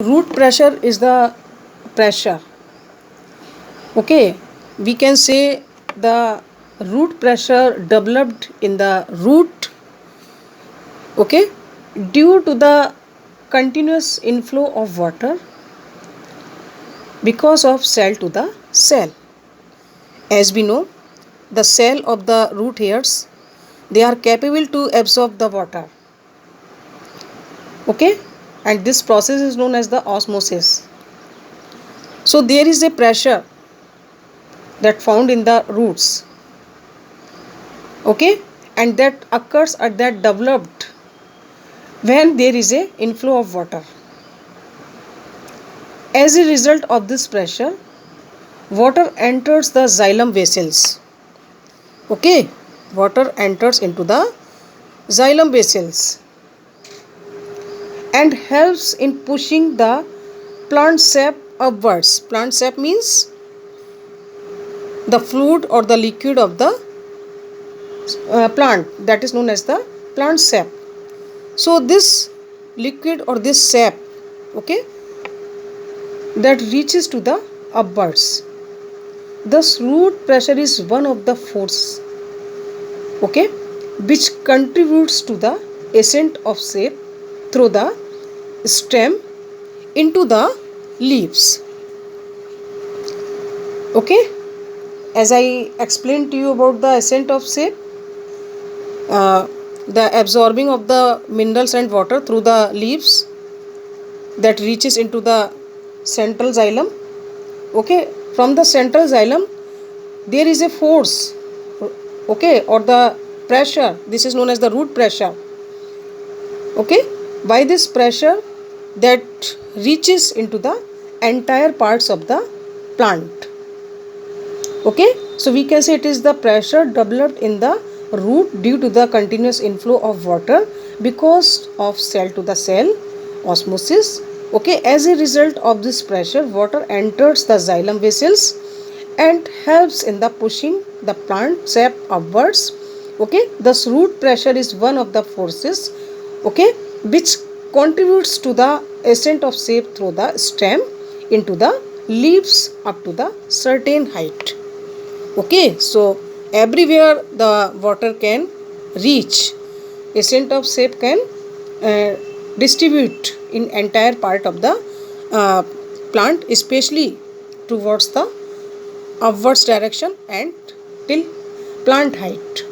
Root pressure is the pressure. Okay, we can say the root pressure developed in the root, okay, due to the continuous inflow of water because of cell to the cell. As we know, the cell of the root hairs, they are capable to absorb the water, okay, and this process is known as the osmosis. So there is a pressure that found in the roots, okay, and that occurs at that developed when there is a inflow of water. As a result of this pressure, water enters the xylem vessels, okay, water enters into the xylem vessels and helps in pushing the plant sap upwards. Plant sap means the fluid or the liquid of the plant, that is known as the plant sap. So this liquid or this sap, okay, that reaches to the upwards. Thus root pressure is one of the force, okay, which contributes to the ascent of sap through the stem into the leaves. Okay, as I explained to you about the ascent of sap, the absorbing of the minerals and water through the leaves that reaches into the central xylem. Okay, from the central xylem there is a force, okay, or the pressure. This is known as the root pressure. Okay, by this pressure that reaches into the entire parts of the plant. Okay, so we can say it is the pressure developed in the root due to the continuous inflow of water because of cell to the cell osmosis. Okay, as a result of this pressure, water enters the xylem vessels and helps in the pushing the plant sap upwards. Okay, thus root pressure is one of the forces, okay, which contributes to the ascent of sap through the stem into the leaves up to the certain height. Okay, so everywhere the water can reach, ascent of sap can uh, distribute in entire part of the uh, plant, especially towards the upwards direction and till plant height.